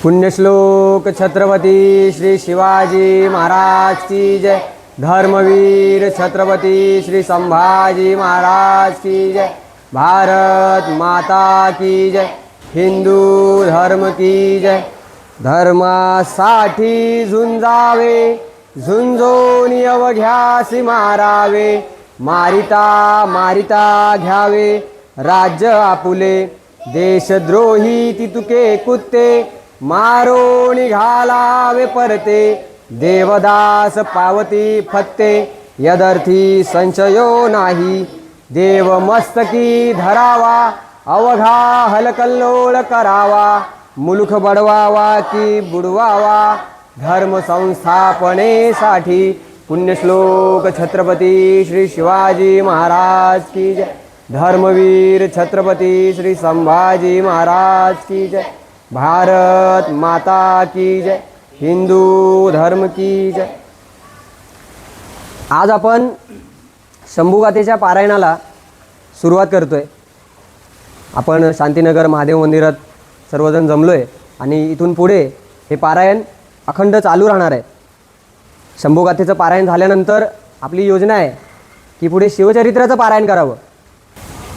पुण्यश्लोक छत्रपती श्री शिवाजी महाराज की जय। धर्मवीर छत्रपती श्री संभाजी महाराज की जय। भारत माता की जय। हिंदू धर्म की जय। धर्मासाठी झुंजावे, झुंजोनी अवघ्यासी मारावे, मारिता मारिता घ्यावे राज्य आपुले। देशद्रोही तितुके कुत्ते, मारो निघालावे परते। देवदास पावती फत्ते, यदर्थी संशयो नाही। देव मस्तकी धरावा, अवघा हलकल्लोळ करावा। मुलुख बडवावा की बुडवावा, धर्म संस्थापनेसाठी। पुण्यश्लोक छत्रपती श्री शिवाजी महाराज की जय। धर्मवीर छत्रपती श्री संभाजी महाराज की जय। भारत माता की जय। हिंदू धर्म की जय। आज आपण शंभुगाथेच्या पारायणाला सुरुवात करतोय। आपण शांतीनगर महादेव मंदिरात सर्वजण जमलोय आणि इथून पुढे हे पारायण अखंड चालू राहणार आहे। शंभुगाथेचं पारायण झाल्यानंतर आपली योजना आहे की पुढे शिवचरित्राचं पारायण करावं।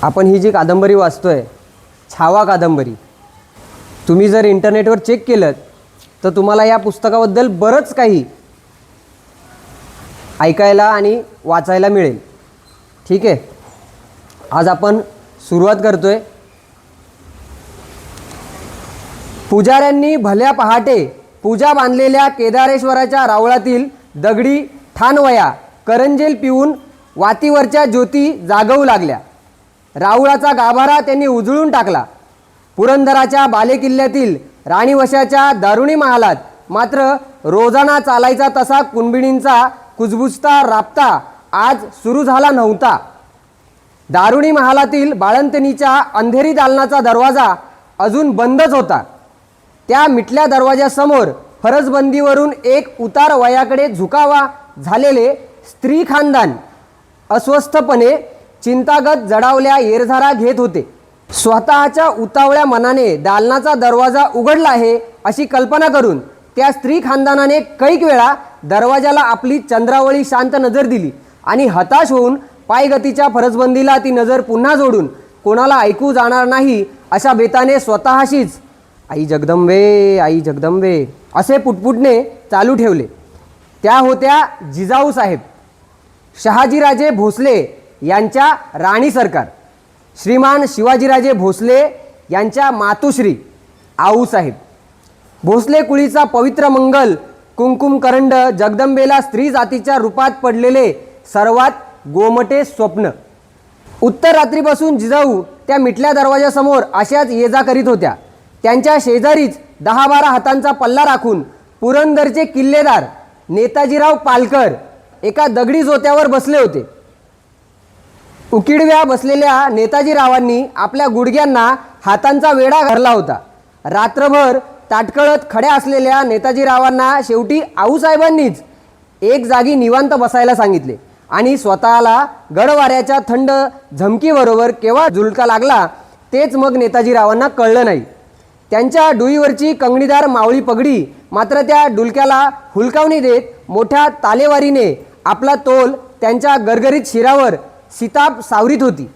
आपण ही जी कादंबरी वाचतोय, छावा कादंबरी, तुम्ही जर इंटरनेटवर चेक केलं तर तुम्हाला या पुस्तकाबद्दल बरंच काही ऐकायला आणि वाचायला मिळेल। ठीक आहे, आज आपण सुरुवात करतोय। पुजाऱ्यांनी भल्या पहाटे पूजा बांधलेल्या केदारेश्वराच्या रावळातील दगडी ठाणवया करंजेल पिऊन वातीवरच्या ज्योती जागवू लागल्या। राऊळाचा गाभारा त्यांनी उजळून टाकला। पुरंदराच्या बालेकिल्ल्यातील राणीवशाच्या दारुणी महालात मात्र रोजाना चालायचा तसा कुणबिणींचा कुजबुजता राबता आज सुरू झाला नव्हता। दारुणी महालातील बाळंतणीच्या अंधेरी दालनाचा दरवाजा अजून बंदच होता। त्या मिटल्या दरवाजासमोर फरसबंदीवरून एक उतार वयाकडे झुकावा झालेले स्त्री खानदान अस्वस्थपणे चिंतागत जडावल्या येरझारा घेत होते। स्वतःच्या उतावळ्या मनाने दालनाचा दरवाजा उघडला आहे अशी कल्पना करून त्या स्त्री खानदानाने कैक वेळा दरवाजाला आपली चंद्रावळी शांत नजर दिली आणि हताश होऊन पायगतीच्या फरसबंदीला ती नजर पुन्हा जोडून कोणाला ऐकू जाणार नाही अशा बेताने स्वतःशीच आई जगदंबे, आई जगदंबे असे पुटपुटणे चालू ठेवले। त्या होत्या जिजाऊ साहेब, शहाजीराजे भोसले यांच्या राणी सरकार, श्रीमान शिवाजीराजे भोसले यांच्या मातुश्री आऊसाहेब। भोसले कुळीचा पवित्र मंगल कुंकुम करंड जगदंबेला स्त्री जातीच्या रूपात पडलेले सर्वात गोमटे स्वप्न। उत्तर रात्रीपासून जिजाऊ त्या मिटल्या दरवाजासमोर अशाच ये जा करीत होत्या। त्यांच्या शेजारीच 10-12 हातांचा पल्ला राखून पुरंदरचे किल्लेदार नेताजीराव पालकर एका दगडी जोत्यावर बसले होते। उकिडव्या बसलेल्या नेताजीरावांनी आपल्या गुडघ्यांना हातांचा वेढा घातला होता। रात्रभर ताटकळत खड्या असलेल्या नेताजीरावांना शेवटी आऊसाहेबांनीच एक जागी निवांत बसायला सांगितले आणि स्वतःला गडवाऱ्याच्या थंड झमकीबरोबर केव्हा झुलका लागला तेच मग नेताजीरावांना कळलं नाही। त्यांच्या डोईवरची कंगणीदार मावळी पगडी मात्र त्या डुलक्याला हुलकावणी देत मोठ्या तालेवारीने आपला तोल त्यांच्या गरगरीत शिरावर सिताप सावरीत होती।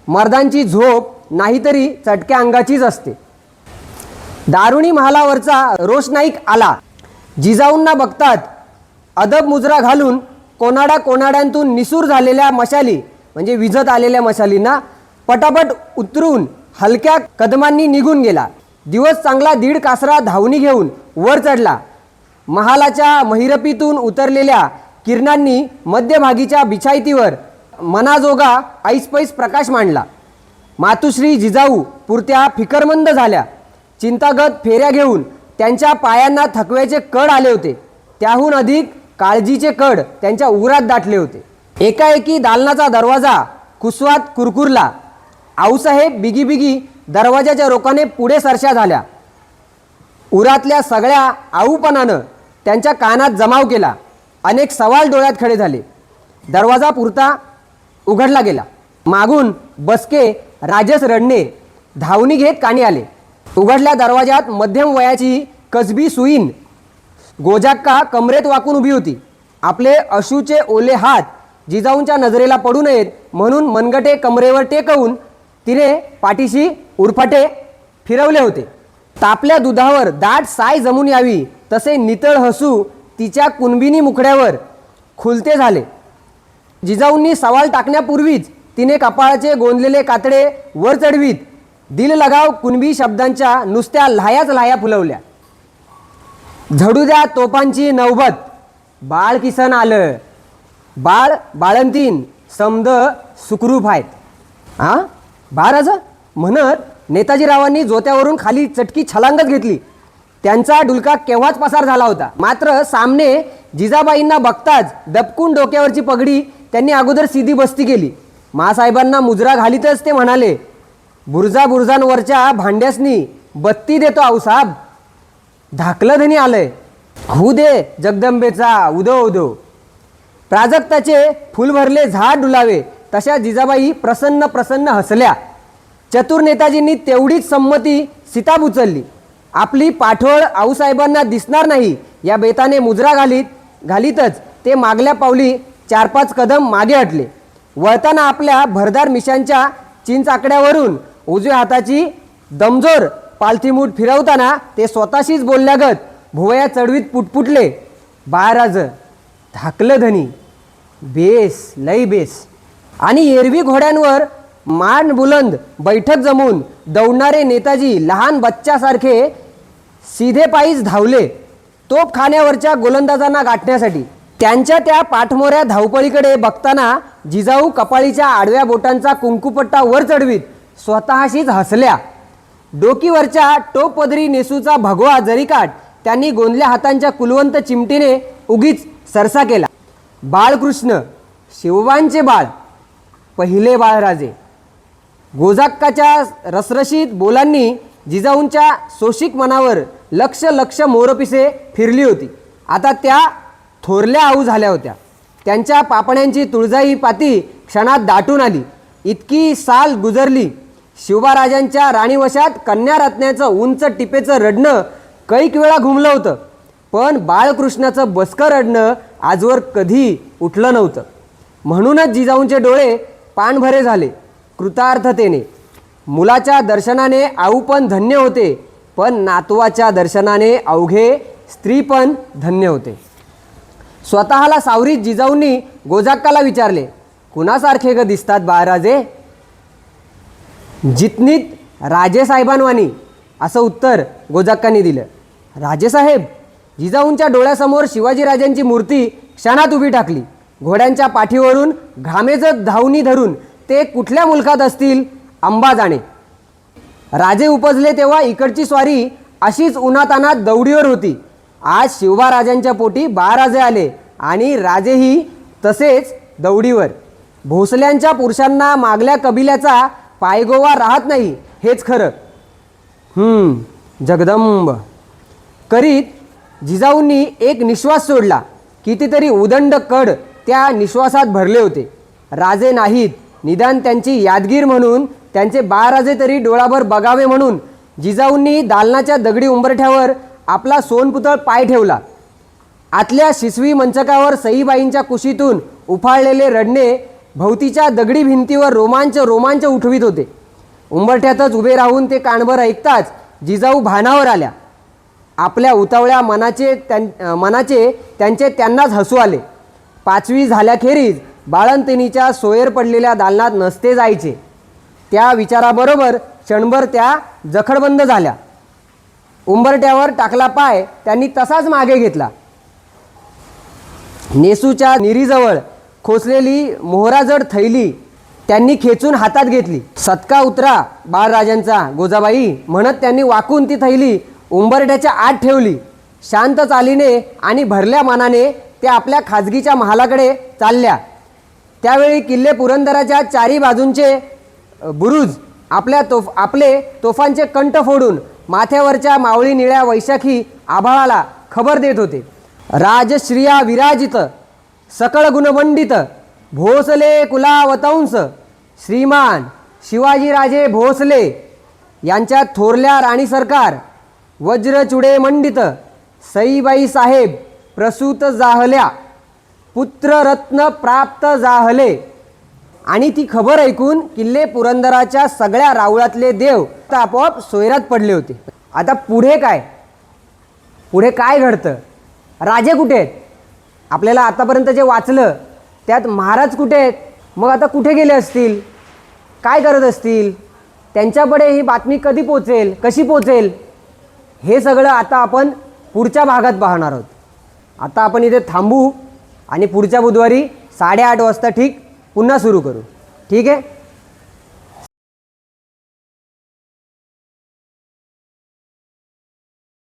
मर्दांची झोप नाहीतरी चटक्या अंगाचीच असते। दारुणी महालावरचा रोषनाईक आला। जिजाऊंना बघतात अदब मुजरा घालून कोणाडा कोणाड्यांतून निसूर झालेल्या मशाली म्हणजे विझत आलेल्या मशालींना पटापट उतरून हलक्या कदमांनी निघून गेला। दिवस चांगला 1.5 कासरा धावणी घेऊन वर चढला। महालाच्या महिरपीतून उतरलेल्या किरणांनी मध्यभागीच्या बिछाईतीवर मनाजोगा ऐसपैस प्रकाश मांडला। मातुश्री जिजाऊ पुरत्या फिकरमंद झाल्या। चिंतागत फेऱ्या घेऊन त्यांच्या पायांना थकव्याचे कड आले होते। त्याहून अधिक काळजीचे कड त्यांच्या उरात दाटले होते। एकाएकी दालनाचा दरवाजा कुसवात कुरकुरला। आऊसाहेब बिगी दरवाजाच्या रोखाने पुढे सरशा झाल्या। उरातल्या सगळ्या आऊपणानं त्यांच्या कानात जमाव केला। अनेक सवाल डोळ्यात खडे झाले। दरवाजा पुरता उघडला गेला। मागून बसके राजस रडणे धावणी घेत कानी आले। उघडल्या दरवाजात मध्यम वयाची कसबी सुईण गोजाक्का कमरेत वाकून उभी होती. आपले अश्रूचे ओले हात जिजाऊंच्या नजरेला पडू नयेत म्हणून मनगटे कमरेवर टेकवून तिने पाठीशी उरफाटे फिरवले होते. तापल्या दुधावर दाट साय जमून यावी तसे नितळ हसू तिच्या कुणबिनी मुखड्यावर खुलते झाले. जिजाऊंनी सवाल टाकण्यापूर्वीच तिने कपाळाचे गोंदलेले कातडे वर चढवीत दिल लगाव कुणबी शब्दांच्या नुसत्या लाह्याच लाह्या फुलवल्या. झडू द्या तोफांची नौबत, बाळ किसन आलं, बाळ बाळंतीन समद सुखरूप आहेत. बाळराज म्हणत नेताजीरावांनी जोत्यावरून खाली चटकी छलांगच घेतली. त्यांचा डुलका केव्हाच पसार झाला होता. मात्र सामने जिजाबाईंना बघताच दपकून डोक्यावरची पगडी त्यांनी अगोदर सीधी बस्ती केली. मासाहेबांना मुजरा घालीतच ते म्हणाले, बुरजांवरच्या भांड्यासनी बत्ती देतो आऊसाहेब. धाकलं धनी आलंय, होऊ दे जगदंबेचा उदो उदो. प्राजक्ताचे फुल भरले झाड डुलावे तशा जिजाबाई प्रसन्न प्रसन्न हसल्या. चतुर नेताजींनी तेवढीच संमती सीताब उचलली. आपली पाठोळ आऊसाहेबांना दिसणार नाही या बेताने मुजरा घालीतच ते मागल्या पावली 4-5 कदम मागे हटले. वळताना आपल्या भरदार मिशांच्या चिंचाकड्यावरून उजव्या हाताची दमजोर पालथीमूठ फिरवताना ते स्वतःशीच बोलल्यागत भुवया चढवीत पुटपुटले, बाळराज धाकलं धनी, बेस लई बेस. आणि एरवी घोड्यांवर मान बुलंद बैठक जमून दौडणारे नेताजी लहान बच्च्यासारखे सीधे पायीच धावले तोफखान्यावरच्या गोलंदाजांना गाठण्यासाठी. त्यांच्या त्या पाठमोऱ्या धावपळीकडे बघताना जिजाऊ कपाळीच्या आडव्या बोटांचा कुंकुपट्टा वर चढवीत स्वतःशीच हसल्या. डोकीवरच्या टोपपदरी नेसूचा भगवा जरीकाठ त्यांनी गोंदल्या हातांच्या कुलवंत चिमटीने उगीच सरसा केला. बाळकृष्ण शिवबांचे बाळ, पहिले बाळराजे. गोजाक्काच्या रसरशीत बोलांनी जिजाऊंच्या सोशिक मनावर लक्ष मोरपिसे फिरली होती. आता त्या थोरल्या आऊ झाल्या होत्या. त्यांच्या पापण्यांची तुळजाई पाती क्षणात दाटून आली. इतकी साल गुजरली. शिवबाराजांच्या राणीवशात कन्यारत्न्याचं उंच टिपेचं रडणं कैक वेळा घुमलं होतं, पण बाळकृष्णाचं बसकं रडणं आजवर कधी उठलं नव्हतं. म्हणूनच जिजाऊंचे डोळे पाणभरे झाले कृतार्थतेने. मुलाच्या दर्शनाने आऊ पण धन्य होते, पण नातवाच्या दर्शनाने अवघे स्त्री पण धन्य होते. स्वतःला सावरीत जिजाऊंनी गोजाक्काला विचारले, कुणासारखे ग दिसतात बाळराजे? जितनीत राजेसाहेबांवानी, असं उत्तर गोजाक्कांनी दिलं. राजेसाहेब? जिजाऊंच्या डोळ्यासमोर शिवाजीराजांची मूर्ती क्षणात उभी टाकली. घोड्यांच्या पाठीवरून घामेजत धावणी धरून ते कुठल्या मुलखात असतील अंबा जाणे. राजे उपजले तेव्हा इकडची स्वारी अशीच उन्हातानात दौडीवर होती. आज शिवबाराजांच्या पोटी बाळराजे आले आणि राजेही तसेच दौडीवर. भोसल्यांच्या पुरुषांना मागल्या कबिल्याचा पायगोवा राहत नाही हेच खरं. जगदंब करीत जिजाऊंनी एक निश्वास सोडला. कितीतरी उदंड कड त्या निश्वासात भरले होते. राजे नाहीत, निदान त्यांची यादगीर म्हणून त्यांचे बाळराजे तरी डोळाभर बघावे म्हणून जिजाऊंनी दालनाच्या दगडी उंबरठ्यावर आपला सोनपुतळ पाय ठेवला. आतल्या शिसवी मंचकावर सईबाईंच्या कुशीतून उफाळलेले रडणे भोवतीच्या दगडी भिंतीवर रोमांच उठवीत होते. उंबरठ्यातच उभे राहून ते कानभर ऐकताच जिजाऊ भानावर आल्या. आपल्या उतावळ्या मनाचे त्यांचे त्यांनाच हसू आले. 5वी झाल्याखेरीज बाळंतिणीच्या सोयेर पडलेल्या दालनात नसते जायचे. त्या विचाराबरोबर क्षणभर त्या जखडबंद झाल्या. उंबरठ्यावर टाकला पाय त्यांनी तसाच मागे घेतला. नेसूच्या निरीजवळ खोचलेली मोहराजड थैली त्यांनी खेचून हातात घेतली. सत्का उतरा बाळराजांचा गोजाबाई म्हणत त्यांनी वाकून ती थैली उंबरठ्याच्या आत ठेवली. शांत चालीने आणि भरल्या मनाने त्या आपल्या खाजगीच्या महालाकडे चालल्या. त्यावेळी किल्ले पुरंदराच्या चारी बाजूंचे बुरुज आपले तोफांचे कंठ फोडून माथ्यावरच्या मावळी निळ्या वैशाखी आभाळाला खबर देत होते. राजश्रिया विराजित सकळ गुणमंडित भोसले कुलावतंस श्रीमान शिवाजीराजे भोसले यांच्या थोरल्या राणी सरकार वज्रचुडे मंडित सईबाई साहेब प्रसूत जाहल्या पुत्ररत्न प्राप्त जाहले. आणि ती खबर ऐकून किल्ले पुरंदराच्या सगळ्या राऊळातले देव तर आपोआप सोयरात पडले होते. आता पुढे काय? पुढे काय घडतं? राजे कुठे आहेत? आपल्याला आतापर्यंत जे वाचलं त्यात महाराज कुठे आहेत? मग आता कुठे गेले असतील? काय करत असतील? त्यांच्याकडे ही बातमी कधी पोचेल, कशी पोचेल? हे सगळं आता आपण पुढच्या भागात पाहणार आहोत. आता आपण इथे थांबू आणि पुढच्या बुधवारी 8:30 वाजता ठीक पुन्हा सुरू करू. ठीक आहे.